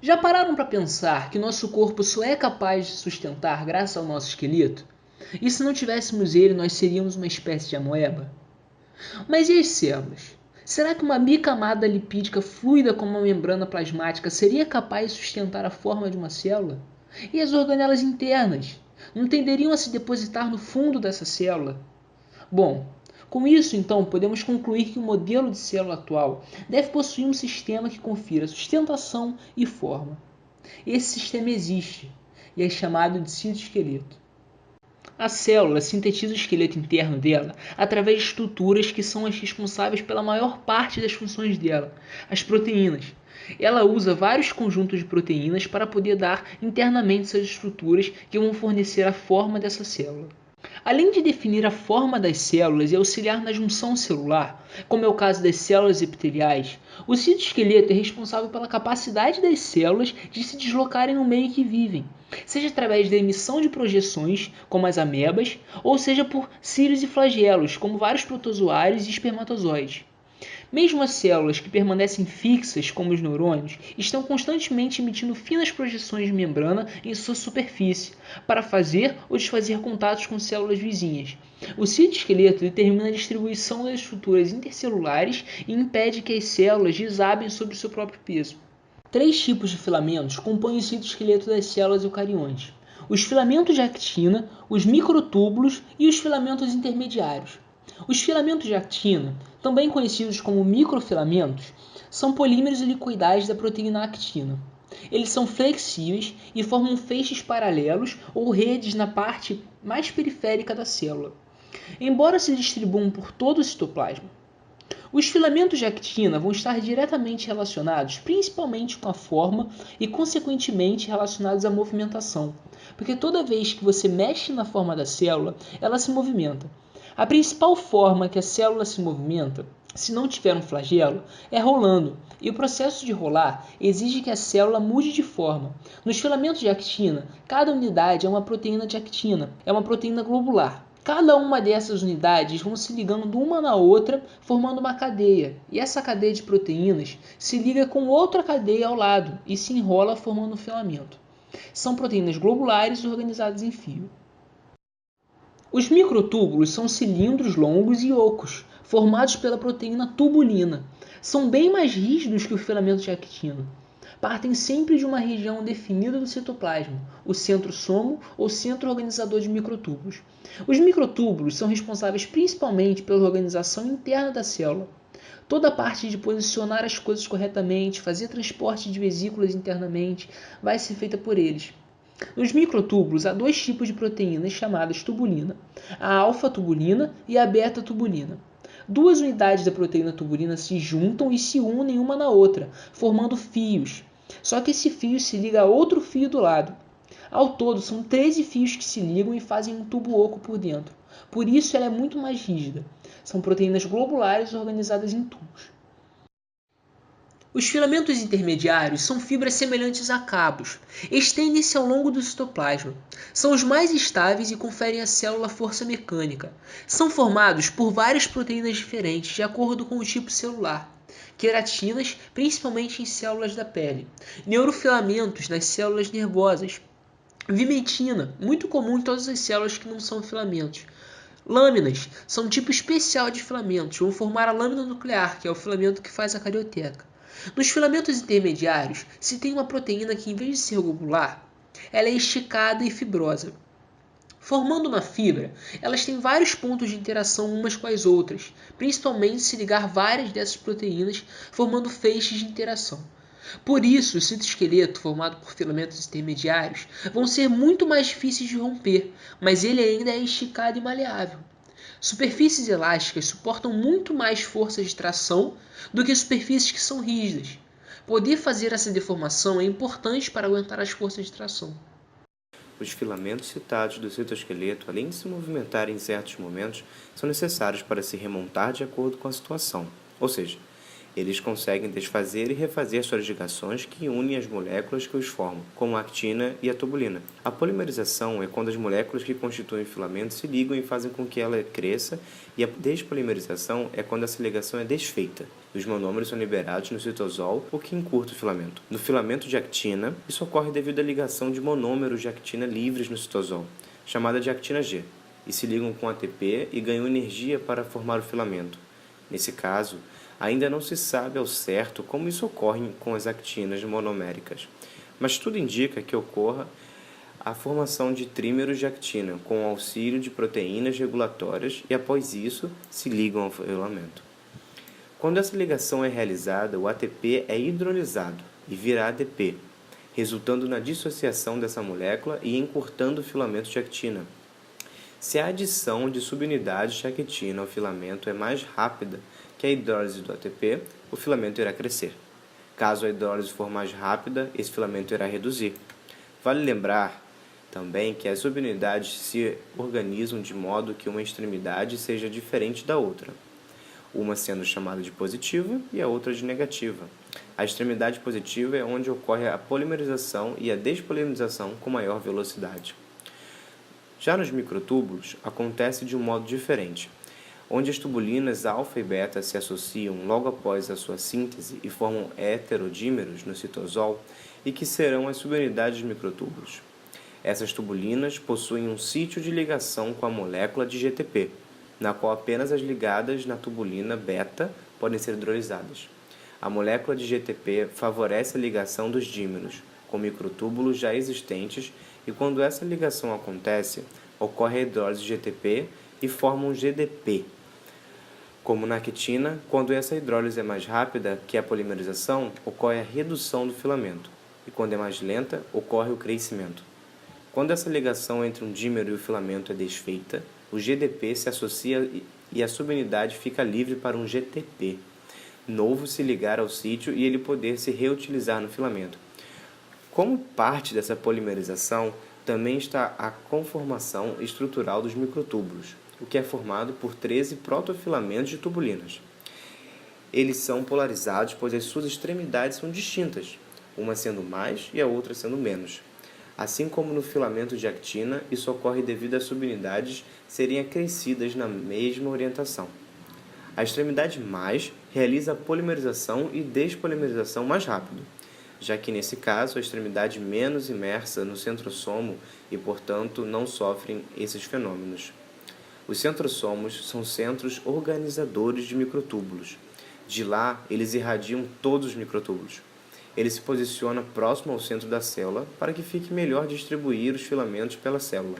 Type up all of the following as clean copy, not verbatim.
Já pararam para pensar que nosso corpo só é capaz de sustentar graças ao nosso esqueleto? E se não tivéssemos ele, nós seríamos uma espécie de amoeba? Mas e as células? Será que uma bicamada lipídica fluida como uma membrana plasmática seria capaz de sustentar a forma de uma célula? E as organelas internas? Não tenderiam a se depositar no fundo dessa célula? Bom, com isso então podemos concluir que o modelo de célula atual deve possuir um sistema que confira sustentação e forma. Esse sistema existe e é chamado de citoesqueleto. A célula sintetiza o esqueleto interno dela através de estruturas que são as responsáveis pela maior parte das funções dela, as proteínas. Ela usa vários conjuntos de proteínas para poder dar internamente essas estruturas que vão fornecer a forma dessa célula. Além de definir a forma das células e auxiliar na junção celular, como é o caso das células epiteliais, o citoesqueleto é responsável pela capacidade das células de se deslocarem no meio que vivem, seja através da emissão de projeções, como as amebas, ou seja por cílios e flagelos, como vários protozoários e espermatozoides. Mesmo as células que permanecem fixas, como os neurônios, estão constantemente emitindo finas projeções de membrana em sua superfície para fazer ou desfazer contatos com células vizinhas. O citoesqueleto determina a distribuição das estruturas intercelulares e impede que as células desabem sobre o seu próprio peso. Três tipos de filamentos compõem o citoesqueleto das células eucariontes: os filamentos de actina, os microtúbulos e os filamentos intermediários. Os filamentos de actina, também conhecidos como microfilamentos, são polímeros helicoidais da proteína actina. Eles são flexíveis e formam feixes paralelos ou redes na parte mais periférica da célula, embora se distribuam por todo o citoplasma. Os filamentos de actina vão estar diretamente relacionados principalmente com a forma e, consequentemente, relacionados à movimentação, porque toda vez que você mexe na forma da célula, ela se movimenta. A principal forma que a célula se movimenta, se não tiver um flagelo, é rolando, e o processo de rolar exige que a célula mude de forma. Nos filamentos de actina, cada unidade é uma proteína de actina, é uma proteína globular. Cada uma dessas unidades vão se ligando uma na outra, formando uma cadeia, e essa cadeia de proteínas se liga com outra cadeia ao lado e se enrola formando um filamento. São proteínas globulares organizadas em fio. Os microtúbulos são cilindros longos e ocos, formados pela proteína tubulina. São bem mais rígidos que o filamento de actina. Partem sempre de uma região definida do citoplasma, o centrosomo ou centro organizador de microtúbulos. Os microtúbulos são responsáveis principalmente pela organização interna da célula. Toda a parte de posicionar as coisas corretamente, fazer transporte de vesículas internamente, vai ser feita por eles. Nos microtúbulos há dois tipos de proteínas chamadas tubulina, a alfa-tubulina e a beta-tubulina. Duas unidades da proteína tubulina se juntam e se unem uma na outra, formando fios. Só que esse fio se liga a outro fio do lado. Ao todo, são 13 fios que se ligam e fazem um tubo oco por dentro. Por isso ela é muito mais rígida. São proteínas globulares organizadas em tubos. Os filamentos intermediários são fibras semelhantes a cabos. Estendem-se ao longo do citoplasma. São os mais estáveis e conferem à célula força mecânica. São formados por várias proteínas diferentes, de acordo com o tipo celular. Queratinas, principalmente em células da pele. Neurofilamentos nas células nervosas. Vimentina, muito comum em todas as células que não são filamentos. Lâminas são um tipo especial de filamentos, vão formar a lâmina nuclear, que é o filamento que faz a carioteca. Nos filamentos intermediários, se tem uma proteína que, em vez de ser globular, ela é esticada e fibrosa. Formando uma fibra, elas têm vários pontos de interação umas com as outras, principalmente se ligar várias dessas proteínas, formando feixes de interação. Por isso, o citoesqueleto, formado por filamentos intermediários, vão ser muito mais difíceis de romper, mas ele ainda é esticado e maleável. Superfícies elásticas suportam muito mais força de tração do que superfícies que são rígidas. Poder fazer essa deformação é importante para aguentar as forças de tração. Os filamentos citados do citoesqueleto, além de se movimentar em certos momentos, são necessários para se remontar de acordo com a situação. Ou seja, Eles conseguem desfazer e refazer suas ligações que unem as moléculas que os formam, como a actina e a tubulina. A polimerização é quando as moléculas que constituem o filamento se ligam e fazem com que ela cresça, e a despolimerização é quando essa ligação é desfeita. Os monômeros são liberados no citosol, o que encurta o filamento. No filamento de actina, isso ocorre devido à ligação de monômeros de actina livres no citosol, chamada de actina G, e se ligam com ATP e ganham energia para formar o filamento. Nesse caso, ainda não se sabe ao certo como isso ocorre com as actinas monoméricas, mas tudo indica que ocorra a formação de trímeros de actina, com o auxílio de proteínas regulatórias, e após isso se ligam ao filamento. Quando essa ligação é realizada, o ATP é hidrolisado e vira ADP, resultando na dissociação dessa molécula e encurtando o filamento de actina. Se a adição de subunidades de actina ao filamento é mais rápida que a hidrólise do ATP, o filamento irá crescer. Caso a hidrólise for mais rápida, esse filamento irá reduzir. Vale lembrar também que as subunidades se organizam de modo que uma extremidade seja diferente da outra, uma sendo chamada de positiva e a outra de negativa. A extremidade positiva é onde ocorre a polimerização e a despolimerização com maior velocidade. Já nos microtúbulos, acontece de um modo diferente, onde as tubulinas alfa e beta se associam logo após a sua síntese e formam heterodímeros no citosol, e que serão as subunidades dos microtúbulos. Essas tubulinas possuem um sítio de ligação com a molécula de GTP, na qual apenas as ligadas na tubulina beta podem ser hidrolizadas. A molécula de GTP favorece a ligação dos dímeros com microtúbulos já existentes, e quando essa ligação acontece, ocorre a hidrólise de GTP e forma um GDP. Como na actina, quando essa hidrólise é mais rápida que a polimerização, ocorre a redução do filamento, e quando é mais lenta, ocorre o crescimento. Quando essa ligação entre um dímero e o filamento é desfeita, o GDP se associa e a subunidade fica livre para um GTP novo se ligar ao sítio e ele poder se reutilizar no filamento. Como parte dessa polimerização, também está a conformação estrutural dos microtúbulos, o que é formado por 13 protofilamentos de tubulinas. Eles são polarizados, pois as suas extremidades são distintas, uma sendo mais e a outra sendo menos. Assim como no filamento de actina, isso ocorre devido às subunidades serem acrescidas na mesma orientação. A extremidade mais realiza a polimerização e despolimerização mais rápido, já que nesse caso a extremidade menos imersa no centrosomo e, portanto, não sofrem esses fenômenos. Os centrosomos são centros organizadores de microtúbulos. De lá, eles irradiam todos os microtúbulos. Ele se posiciona próximo ao centro da célula para que fique melhor distribuir os filamentos pela célula.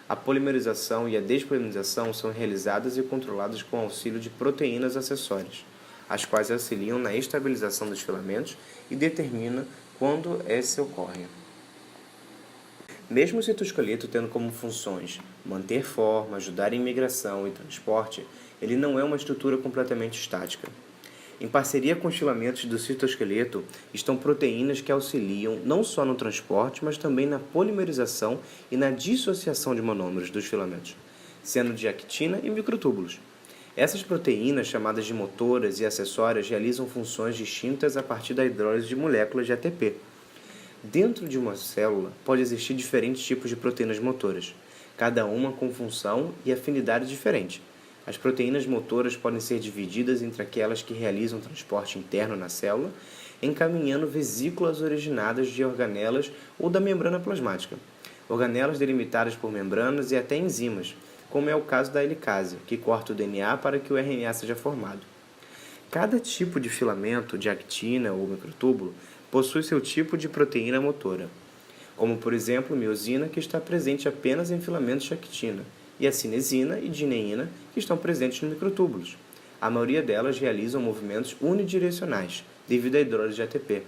A polimerização e a despolimerização são realizadas e controladas com o auxílio de proteínas acessórias, as quais auxiliam na estabilização dos filamentos e determinam quando esse ocorre. Mesmo o citoesqueleto tendo como funções manter forma, ajudar em migração e transporte, ele não é uma estrutura completamente estática. Em parceria com os filamentos do citoesqueleto estão proteínas que auxiliam não só no transporte, mas também na polimerização e na dissociação de monômeros dos filamentos, sendo de actina e microtúbulos. Essas proteínas, chamadas de motoras e acessórias, realizam funções distintas a partir da hidrólise de moléculas de ATP. Dentro de uma célula pode existir diferentes tipos de proteínas motoras, cada uma com função e afinidade diferente. As proteínas motoras podem ser divididas entre aquelas que realizam transporte interno na célula, encaminhando vesículas originadas de organelas ou da membrana plasmática, organelas delimitadas por membranas e até enzimas, como é o caso da helicase, que corta o DNA para que o RNA seja formado. Cada tipo de filamento de actina ou microtúbulo possui seu tipo de proteína motora, como por exemplo miosina, que está presente apenas em filamentos de actina, e a cinesina e dineína, que estão presentes nos microtúbulos. A maioria delas realizam movimentos unidirecionais, devido à hidrólise de ATP.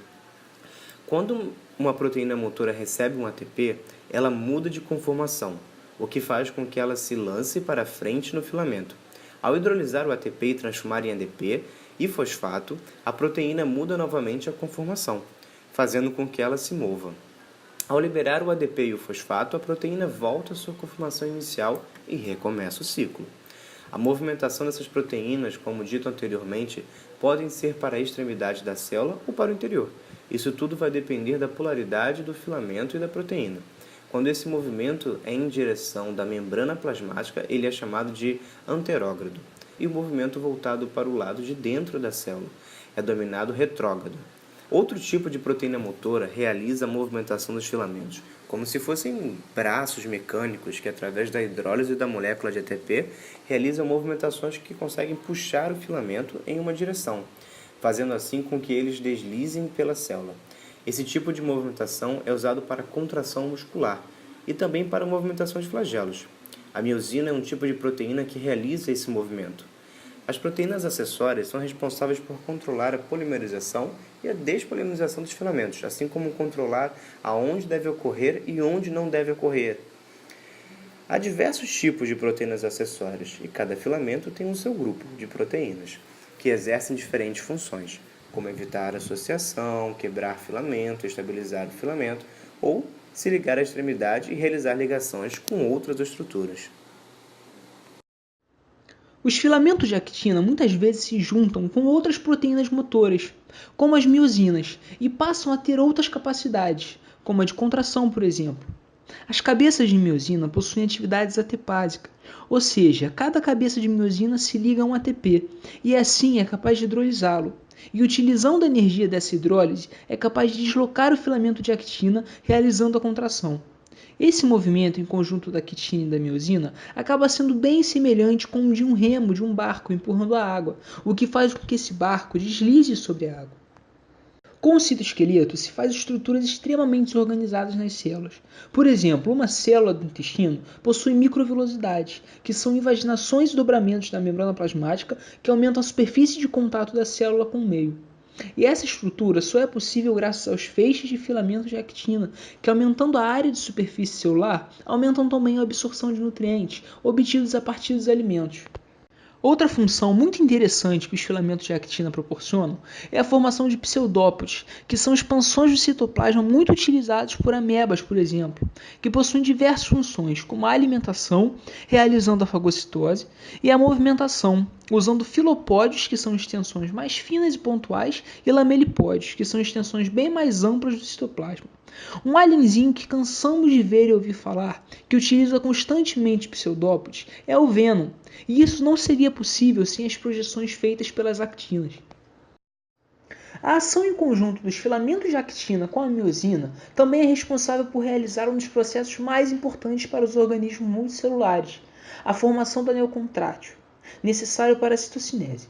Quando uma proteína motora recebe um ATP, ela muda de conformação, o que faz com que ela se lance para frente no filamento. Ao hidrolisar o ATP e transformar em ADP e fosfato, a proteína muda novamente a conformação, fazendo com que ela se mova. Ao liberar o ADP e o fosfato, a proteína volta à sua conformação inicial e recomeça o ciclo. A movimentação dessas proteínas, como dito anteriormente, podem ser para a extremidade da célula ou para o interior. Isso tudo vai depender da polaridade do filamento e da proteína. Quando esse movimento é em direção da membrana plasmática, ele é chamado de anterógrado. E o movimento voltado para o lado de dentro da célula é denominado retrógrado. Outro tipo de proteína motora realiza a movimentação dos filamentos, como se fossem braços mecânicos que, através da hidrólise da molécula de ATP, realizam movimentações que conseguem puxar o filamento em uma direção, fazendo assim com que eles deslizem pela célula. Esse tipo de movimentação é usado para contração muscular e também para movimentação de flagelos. A miosina é um tipo de proteína que realiza esse movimento. As proteínas acessórias são responsáveis por controlar a polimerização e a despolimerização dos filamentos, assim como controlar aonde deve ocorrer e onde não deve ocorrer. Há diversos tipos de proteínas acessórias e cada filamento tem o seu grupo de proteínas, que exercem diferentes funções, como evitar associação, quebrar filamento, estabilizar o filamento ou se ligar à extremidade e realizar ligações com outras estruturas. Os filamentos de actina muitas vezes se juntam com outras proteínas motoras, como as miosinas, e passam a ter outras capacidades, como a de contração, por exemplo. As cabeças de miosina possuem atividades atepásicas, ou seja, cada cabeça de miosina se liga a um ATP, e assim é capaz de hidrolisá-lo. E utilizando a energia dessa hidrólise, é capaz de deslocar o filamento de actina, realizando a contração. Esse movimento em conjunto da quitina e da miosina acaba sendo bem semelhante com o de um remo de um barco empurrando a água, o que faz com que esse barco deslize sobre a água. Com o citoesqueleto se faz estruturas extremamente organizadas nas células. Por exemplo, uma célula do intestino possui microvilosidades, que são invaginações e dobramentos da membrana plasmática que aumentam a superfície de contato da célula com o meio. E essa estrutura só é possível graças aos feixes de filamentos de actina, que aumentando a área de superfície celular, aumentam também a absorção de nutrientes obtidos a partir dos alimentos. Outra função muito interessante que os filamentos de actina proporcionam é a formação de pseudópodes, que são expansões do citoplasma muito utilizados por amebas, por exemplo, que possuem diversas funções, como a alimentação, realizando a fagocitose, e a movimentação, usando filopódios, que são extensões mais finas e pontuais, e lamelipódios, que são extensões bem mais amplas do citoplasma. Um alienzinho que cansamos de ver e ouvir falar, que utiliza constantemente pseudópodes, é o Venom, e isso não seria possível sem as projeções feitas pelas actinas. A ação em conjunto dos filamentos de actina com a miosina também é responsável por realizar um dos processos mais importantes para os organismos multicelulares, a formação do anel contrátil, necessário para a citocinese.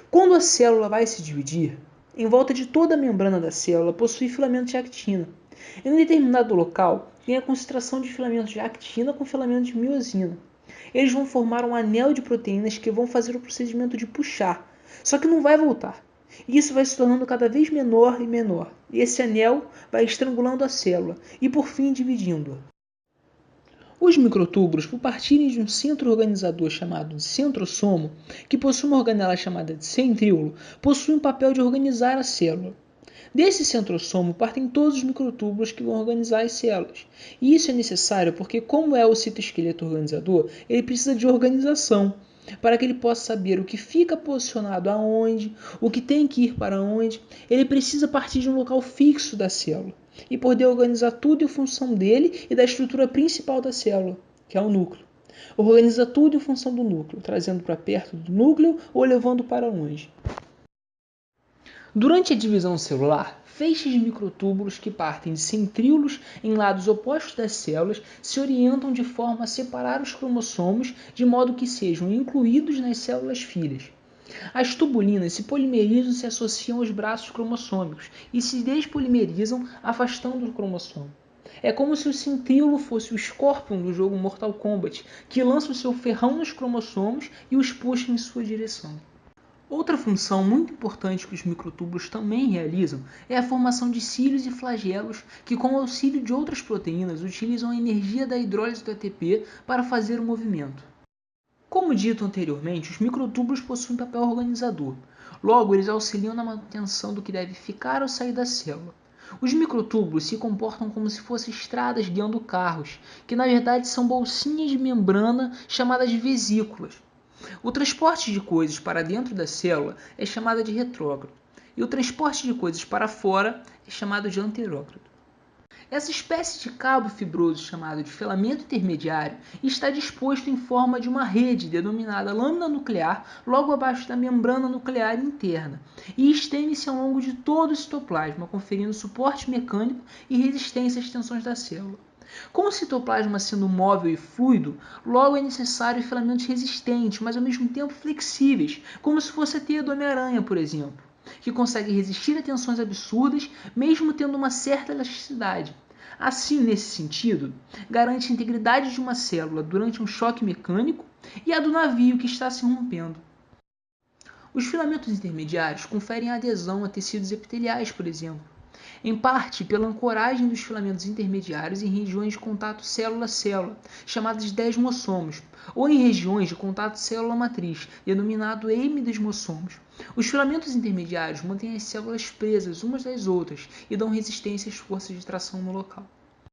Quando a célula vai se dividir, em volta de toda a membrana da célula possui filamentos de actina. Em um determinado local, tem a concentração de filamentos de actina com filamentos de miosina. Eles vão formar um anel de proteínas que vão fazer o procedimento de puxar, só que não vai voltar. E isso vai se tornando cada vez menor e menor. E esse anel vai estrangulando a célula e por fim dividindo-a. Os microtúbulos, por partirem de um centro organizador chamado de centrosomo, que possui uma organela chamada de centríolo, possuem o papel de organizar a célula. Desse centrosomo partem todos os microtúbulos que vão organizar as células. E isso é necessário porque, como é o citoesqueleto organizador, ele precisa de organização, para que ele possa saber o que fica posicionado aonde, o que tem que ir para onde. Ele precisa partir de um local fixo da célula e poder organizar tudo em função dele e da estrutura principal da célula, que é o núcleo. Organiza tudo em função do núcleo, trazendo para perto do núcleo ou levando para longe. Durante a divisão celular, feixes de microtúbulos que partem de centríolos em lados opostos das células se orientam de forma a separar os cromossomos de modo que sejam incluídos nas células filhas. As tubulinas se polimerizam e se associam aos braços cromossômicos e se despolimerizam, afastando o cromossomo. É como se o centríolo fosse o Scorpion do jogo Mortal Kombat, que lança o seu ferrão nos cromossomos e os puxa em sua direção. Outra função muito importante que os microtúbulos também realizam é a formação de cílios e flagelos que, com o auxílio de outras proteínas, utilizam a energia da hidrólise do ATP para fazer o movimento. Como dito anteriormente, os microtúbulos possuem papel organizador. Logo, eles auxiliam na manutenção do que deve ficar ou sair da célula. Os microtúbulos se comportam como se fossem estradas guiando carros, que na verdade são bolsinhas de membrana chamadas de vesículas. O transporte de coisas para dentro da célula é chamado de retrógrado, e o transporte de coisas para fora é chamado de anterógrado. Essa espécie de cabo fibroso chamado de filamento intermediário está disposto em forma de uma rede denominada lâmina nuclear logo abaixo da membrana nuclear interna e estende-se ao longo de todo o citoplasma, conferindo suporte mecânico e resistência às tensões da célula. Com o citoplasma sendo móvel e fluido, logo é necessário filamentos resistentes, mas ao mesmo tempo flexíveis, como se fosse a teia do Homem-Aranha, por exemplo, que consegue resistir a tensões absurdas, mesmo tendo uma certa elasticidade. Assim, nesse sentido, garante a integridade de uma célula durante um choque mecânico e a do navio que está se rompendo. Os filamentos intermediários conferem adesão a tecidos epiteliais, por exemplo, em parte pela ancoragem dos filamentos intermediários em regiões de contato célula-célula, chamadas de desmossomos, ou em regiões de contato célula-matriz, denominado hemidesmossomos. Os filamentos intermediários mantêm as células presas umas das outras e dão resistência às forças de tração no local.